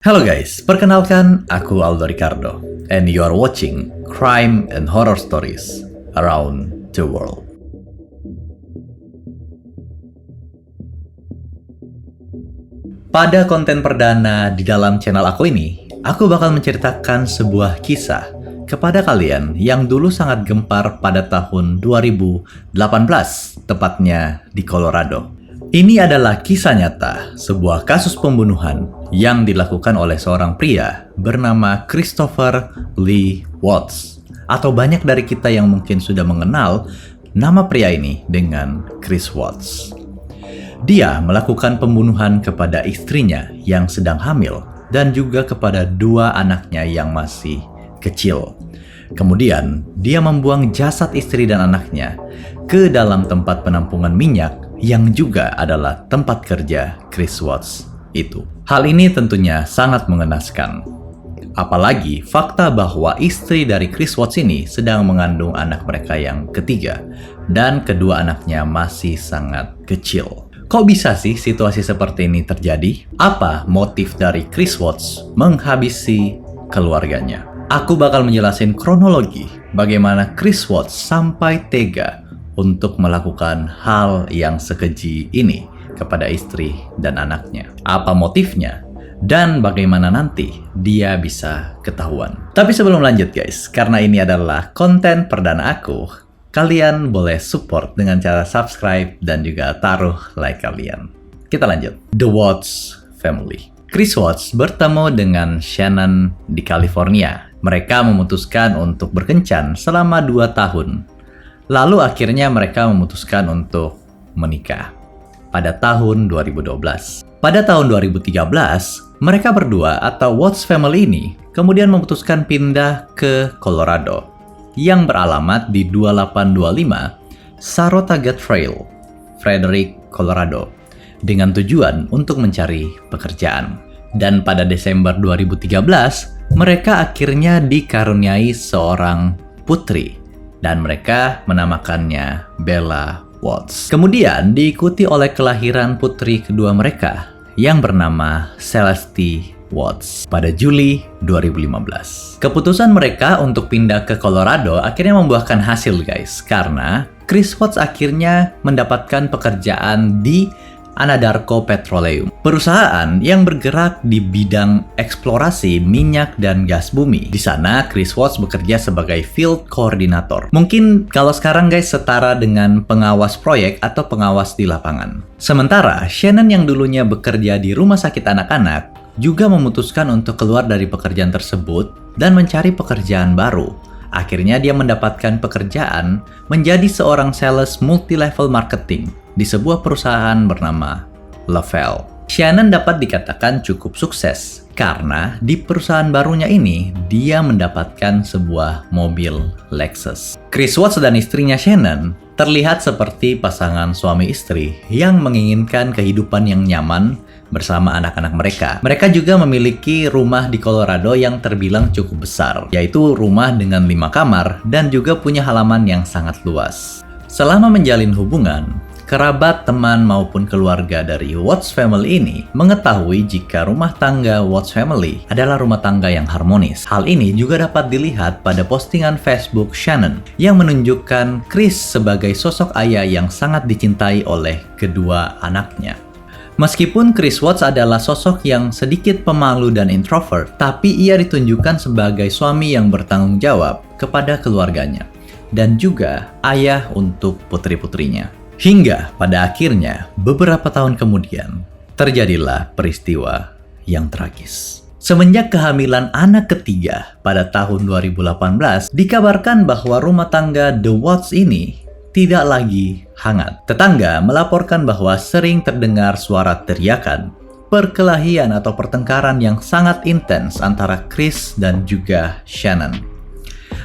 Halo guys, perkenalkan aku Aldo Ricardo and you are watching Crime and Horror Stories Around the World. Pada konten perdana di dalam channel aku ini, aku bakal menceritakan sebuah kisah kepada kalian yang dulu sangat gempar pada tahun 2018, tepatnya di Colorado. Ini adalah kisah nyata, sebuah kasus pembunuhan yang dilakukan oleh seorang pria bernama Christopher Lee Watts. Atau banyak dari kita yang mungkin sudah mengenal nama pria ini dengan Chris Watts. Dia melakukan pembunuhan kepada istrinya yang sedang hamil dan juga kepada dua anaknya yang masih kecil. Kemudian, dia membuang jasad istri dan anaknya ke dalam tempat penampungan minyak yang juga adalah tempat kerja Chris Watts itu. Hal ini tentunya sangat mengenaskan. Apalagi fakta bahwa istri dari Chris Watts ini sedang mengandung anak mereka yang ketiga dan kedua anaknya masih sangat kecil. Kok bisa sih situasi seperti ini terjadi? Apa motif dari Chris Watts menghabisi keluarganya? Aku bakal menjelasin kronologi bagaimana Chris Watts sampai tega untuk melakukan hal yang sekeji ini kepada istri dan anaknya. Apa motifnya? Dan bagaimana nanti dia bisa ketahuan. Tapi sebelum lanjut guys, karena ini adalah konten perdana aku, kalian boleh support dengan cara subscribe dan juga taruh like kalian. Kita lanjut. The Watts Family. Chris Watts bertemu dengan Shannon di California. Mereka memutuskan untuk berkencan selama 2 tahun. Lalu akhirnya mereka memutuskan untuk menikah pada tahun 2012. Pada tahun 2013, mereka berdua atau Watts Family ini kemudian memutuskan pindah ke Colorado yang beralamat di 2825 Saratoga Trail, Frederick, Colorado, dengan tujuan untuk mencari pekerjaan. Dan pada Desember 2013, mereka akhirnya dikaruniai seorang putri dan mereka menamakannya Bella Watts. Kemudian diikuti oleh kelahiran putri kedua mereka yang bernama Celeste Watts pada Juli 2015. Keputusan mereka untuk pindah ke Colorado akhirnya membuahkan hasil guys, karena Chris Watts akhirnya mendapatkan pekerjaan di Anadarko Petroleum, perusahaan yang bergerak di bidang eksplorasi minyak dan gas bumi. Di sana, Chris Watts bekerja sebagai field coordinator. Mungkin kalau sekarang guys setara dengan pengawas proyek atau pengawas di lapangan. Sementara, Shannon yang dulunya bekerja di rumah sakit anak-anak juga memutuskan untuk keluar dari pekerjaan tersebut dan mencari pekerjaan baru. Akhirnya dia mendapatkan pekerjaan menjadi seorang sales multi-level marketing di sebuah perusahaan bernama Lavelle. Shannon dapat dikatakan cukup sukses karena di perusahaan barunya ini dia mendapatkan sebuah mobil Lexus. Chris Watts dan istrinya Shannon terlihat seperti pasangan suami istri yang menginginkan kehidupan yang nyaman bersama anak-anak mereka. Mereka juga memiliki rumah di Colorado yang terbilang cukup besar, yaitu rumah dengan 5 kamar dan juga punya halaman yang sangat luas. Selama menjalin hubungan, kerabat, teman, maupun keluarga dari Watts Family ini mengetahui jika rumah tangga Watts Family adalah rumah tangga yang harmonis. Hal ini juga dapat dilihat pada postingan Facebook Shannon yang menunjukkan Chris sebagai sosok ayah yang sangat dicintai oleh kedua anaknya. Meskipun Chris Watts adalah sosok yang sedikit pemalu dan introvert, tapi ia ditunjukkan sebagai suami yang bertanggung jawab kepada keluarganya dan juga ayah untuk putri-putrinya. Hingga pada akhirnya, beberapa tahun kemudian, terjadilah peristiwa yang tragis. Semenjak kehamilan anak ketiga pada tahun 2018, dikabarkan bahwa rumah tangga The Watts ini tidak lagi hangat. Tetangga melaporkan bahwa sering terdengar suara teriakan, perkelahian atau pertengkaran yang sangat intens antara Chris dan juga Shannon.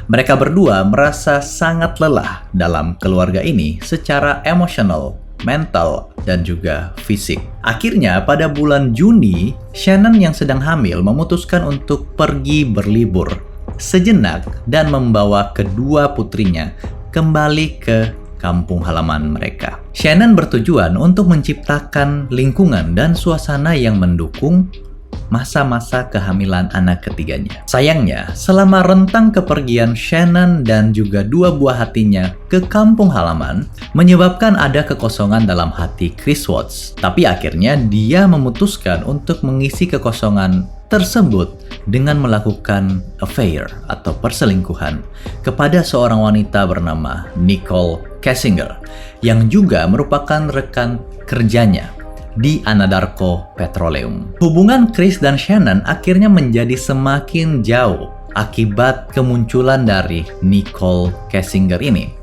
Mereka berdua merasa sangat lelah dalam keluarga ini secara emosional, mental, dan juga fisik. Akhirnya pada bulan Juni, Shannon yang sedang hamil memutuskan untuk pergi berlibur sejenak dan membawa kedua putrinya kembali ke kampung halaman mereka. Shannon bertujuan untuk menciptakan lingkungan dan suasana yang mendukung masa-masa kehamilan anak ketiganya. Sayangnya, selama rentang kepergian Shannon dan juga dua buah hatinya ke kampung halaman, menyebabkan ada kekosongan dalam hati Chris Watts. Tapi akhirnya dia memutuskan untuk mengisi kekosongan tersebut dengan melakukan affair atau perselingkuhan kepada seorang wanita bernama Nicole Kessinger yang juga merupakan rekan kerjanya di Anadarko Petroleum. Hubungan Chris dan Shannon akhirnya menjadi semakin jauh akibat kemunculan dari Nicole Kessinger ini.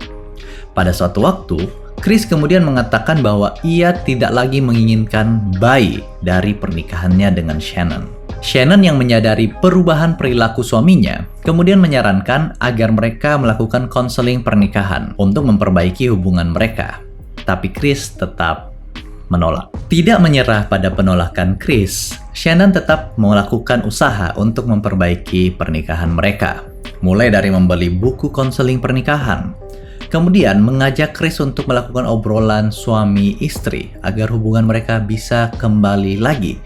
Pada suatu waktu, Chris kemudian mengatakan bahwa ia tidak lagi menginginkan bayi dari pernikahannya dengan Shannon. Shannon yang menyadari perubahan perilaku suaminya, kemudian menyarankan agar mereka melakukan konseling pernikahan untuk memperbaiki hubungan mereka. Tapi Chris tetap menolak. Tidak menyerah pada penolakan Chris, Shannon tetap melakukan usaha untuk memperbaiki pernikahan mereka. Mulai dari membeli buku konseling pernikahan, kemudian mengajak Chris untuk melakukan obrolan suami istri agar hubungan mereka bisa kembali lagi.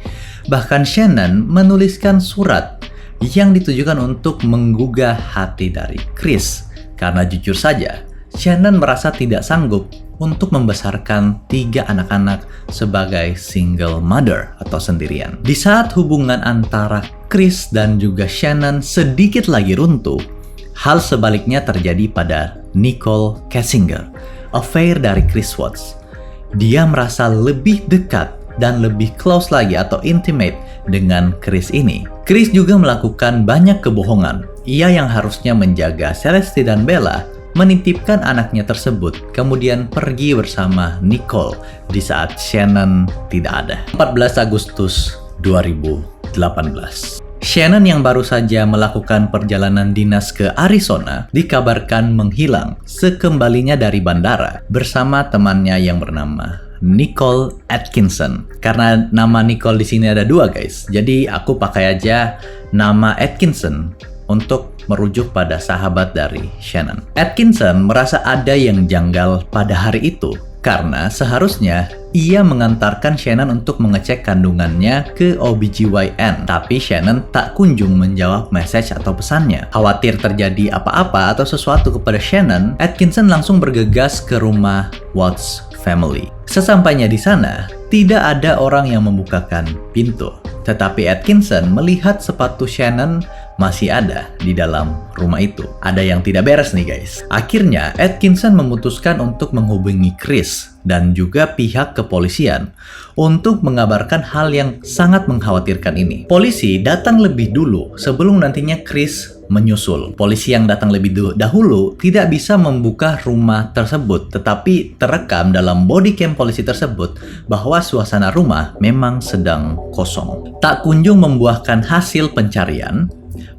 Bahkan Shannon menuliskan surat yang ditujukan untuk menggugah hati dari Chris. Karena jujur saja, Shannon merasa tidak sanggup untuk membesarkan 3 anak-anak sebagai single mother atau sendirian. Di saat hubungan antara Chris dan juga Shannon sedikit lagi runtuh, hal sebaliknya terjadi pada Nicole Kessinger, affair dari Chris Watts. Dia merasa lebih dekat dan lebih close lagi atau intimate dengan Chris ini. Chris juga melakukan banyak kebohongan. Ia yang harusnya menjaga Celeste dan Bella menitipkan anaknya tersebut, kemudian pergi bersama Nicole di saat Shannon tidak ada. 14 Agustus 2018. Shannon yang baru saja melakukan perjalanan dinas ke Arizona dikabarkan menghilang sekembalinya dari bandara bersama temannya yang bernama Nicole Atkinson. Karena nama Nicole di sini ada 2 guys, jadi aku pakai aja nama Atkinson untuk merujuk pada sahabat dari Shannon. Atkinson merasa ada yang janggal pada hari itu karena seharusnya ia mengantarkan Shannon untuk mengecek kandungannya ke OBGYN, tapi Shannon tak kunjung menjawab message atau pesannya. Khawatir terjadi apa-apa atau sesuatu kepada Shannon, Atkinson langsung bergegas ke rumah Watts family. Sesampainya di sana, tidak ada orang yang membukakan pintu. Tetapi Atkinson melihat sepatu Shannon masih ada di dalam rumah itu. Ada yang tidak beres nih guys. Akhirnya Atkinson memutuskan untuk menghubungi Chris dan juga pihak kepolisian untuk mengabarkan hal yang sangat mengkhawatirkan ini. Polisi datang lebih dulu sebelum nantinya Chris menyusul. Polisi yang datang lebih dahulu tidak bisa membuka rumah tersebut, tetapi terekam dalam body cam polisi tersebut bahwa suasana rumah memang sedang kosong. Tak kunjung membuahkan hasil pencarian,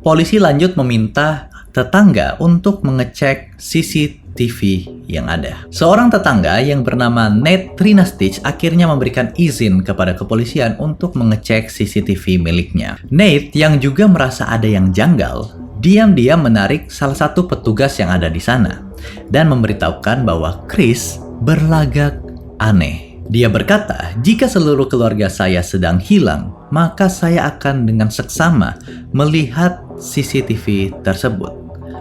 polisi lanjut meminta tetangga untuk mengecek CCTV yang ada. Seorang tetangga yang bernama Nate Trinastich akhirnya memberikan izin kepada kepolisian untuk mengecek CCTV miliknya. Nate yang juga merasa ada yang janggal, diam-diam menarik salah satu petugas yang ada di sana dan memberitahukan bahwa Chris berlagak aneh. Dia berkata, jika seluruh keluarga saya sedang hilang, maka saya akan dengan seksama melihat CCTV tersebut.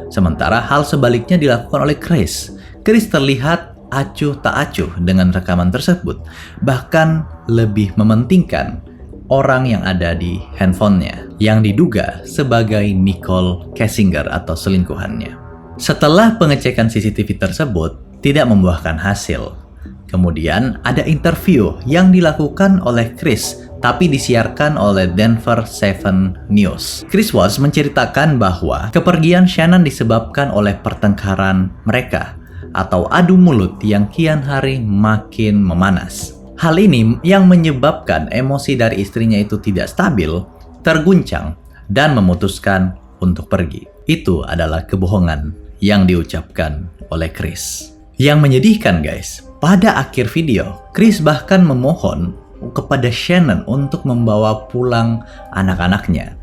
Sementara hal sebaliknya dilakukan oleh Chris. Chris terlihat acuh tak acuh dengan rekaman tersebut, bahkan lebih mementingkan orang yang ada di handphonenya, yang diduga sebagai Nicole Kessinger atau selingkuhannya. Setelah pengecekan CCTV tersebut tidak membuahkan hasil, kemudian ada interview yang dilakukan oleh Chris, tapi disiarkan oleh Denver 7 News. Chris Watts menceritakan bahwa kepergian Shannon disebabkan oleh pertengkaran mereka atau adu mulut yang kian hari makin memanas. Hal ini yang menyebabkan emosi dari istrinya itu tidak stabil, terguncang, dan memutuskan untuk pergi. Itu adalah kebohongan yang diucapkan oleh Chris. Yang menyedihkan guys, pada akhir video, Chris bahkan memohon kepada Shannon untuk membawa pulang anak-anaknya.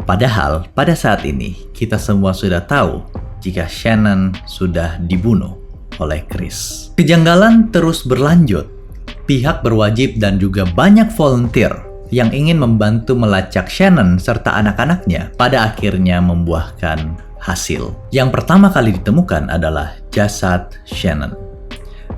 Padahal pada saat ini kita semua sudah tahu jika Shannon sudah dibunuh oleh Chris. Kejanggalan terus berlanjut. Pihak berwajib dan juga banyak volunteer yang ingin membantu melacak Shannon serta anak-anaknya pada akhirnya membuahkan hasil. Yang pertama kali ditemukan adalah jasad Shannon.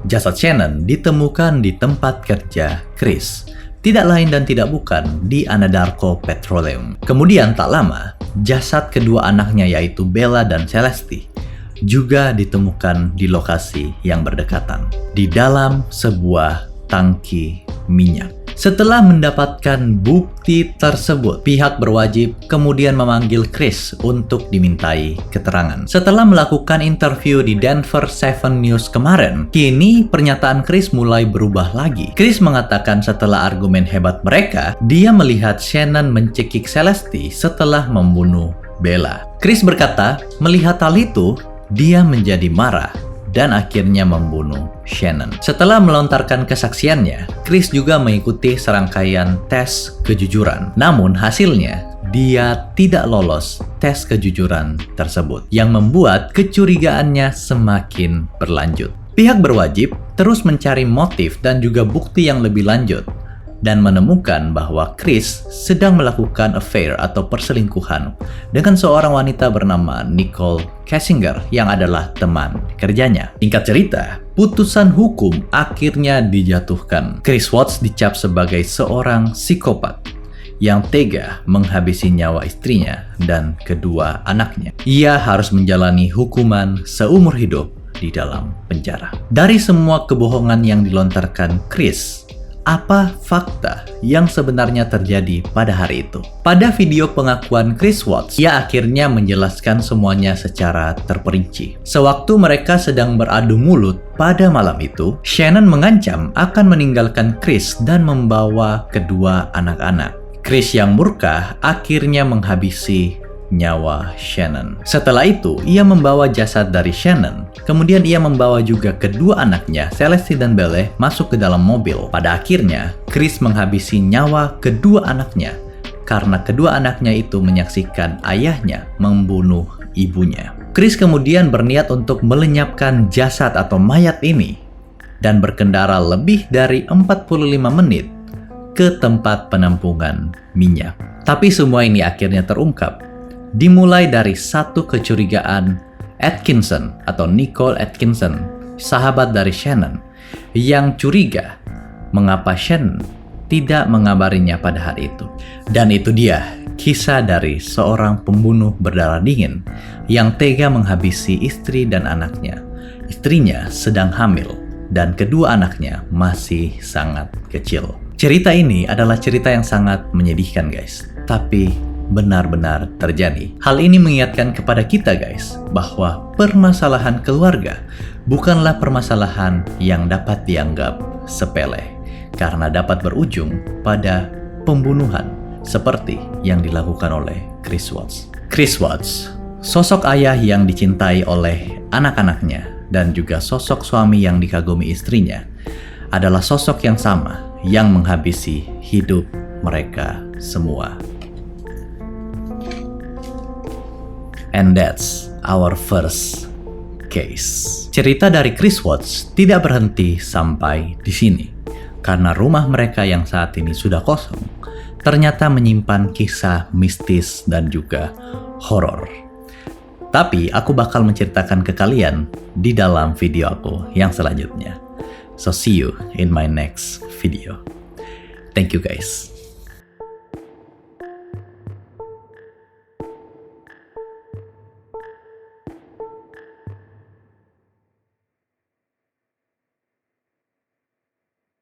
Jasad Shannon ditemukan di tempat kerja Chris. Tidak lain dan tidak bukan di Anadarko Petroleum. Kemudian tak lama, jasad kedua anaknya yaitu Bella dan Celeste juga ditemukan di lokasi yang berdekatan, di dalam sebuah tangki minyak. Setelah mendapatkan bukti tersebut, pihak berwajib kemudian memanggil Chris untuk dimintai keterangan. Setelah melakukan interview di Denver 7 News kemarin, kini pernyataan Chris mulai berubah lagi. Chris mengatakan setelah argumen hebat mereka, dia melihat Shannon mencekik Celeste setelah membunuh Bella. Chris berkata, melihat hal itu, dia menjadi marah dan akhirnya membunuh Shannon. Setelah melontarkan kesaksiannya, Chris juga mengikuti serangkaian tes kejujuran. Namun hasilnya, dia tidak lolos tes kejujuran tersebut, yang membuat kecurigaannya semakin berlanjut. Pihak berwajib terus mencari motif dan juga bukti yang lebih lanjut, dan menemukan bahwa Chris sedang melakukan affair atau perselingkuhan dengan seorang wanita bernama Nicole Kessinger yang adalah teman kerjanya. Singkat cerita, putusan hukum akhirnya dijatuhkan. Chris Watts dicap sebagai seorang psikopat yang tega menghabisi nyawa istrinya dan kedua anaknya. Ia harus menjalani hukuman seumur hidup di dalam penjara. Dari semua kebohongan yang dilontarkan Chris, apa fakta yang sebenarnya terjadi pada hari itu? Pada video pengakuan Chris Watts, ia akhirnya menjelaskan semuanya secara terperinci. Sewaktu mereka sedang beradu mulut pada malam itu, Shannon mengancam akan meninggalkan Chris dan membawa kedua anak-anak. Chris yang murka akhirnya menghabisi nyawa Shannon. Setelah itu, ia membawa jasad dari Shannon. Kemudian ia membawa juga kedua anaknya, Celeste dan Bella, masuk ke dalam mobil. Pada akhirnya, Chris menghabisi nyawa kedua anaknya karena kedua anaknya itu menyaksikan ayahnya membunuh ibunya. Chris kemudian berniat untuk melenyapkan jasad atau mayat ini dan berkendara lebih dari 45 menit ke tempat penampungan minyak. Tapi semua ini akhirnya terungkap. Dimulai dari satu kecurigaan Atkinson atau Nicole Atkinson, sahabat dari Shannon, yang curiga mengapa Shannon tidak mengabarinya pada hari itu. Dan itu dia kisah dari seorang pembunuh berdarah dingin yang tega menghabisi istri dan anaknya. Istrinya sedang hamil dan kedua anaknya masih sangat kecil. Cerita ini adalah cerita yang sangat menyedihkan guys, tapi benar-benar terjadi. Hal ini mengingatkan kepada kita guys, bahwa permasalahan keluarga bukanlah permasalahan yang dapat dianggap sepele, karena dapat berujung pada pembunuhan seperti yang dilakukan oleh Chris Watts. Chris Watts, sosok ayah yang dicintai oleh anak-anaknya dan juga sosok suami yang dikagumi istrinya, adalah sosok yang sama yang menghabisi hidup mereka semua. And that's our first case. Cerita dari Chris Watts tidak berhenti sampai di sini, karena rumah mereka yang saat ini sudah kosong ternyata menyimpan kisah mistis dan juga horor. Tapi aku bakal menceritakan ke kalian di dalam video aku yang selanjutnya. So see you in my next video. Thank you guys.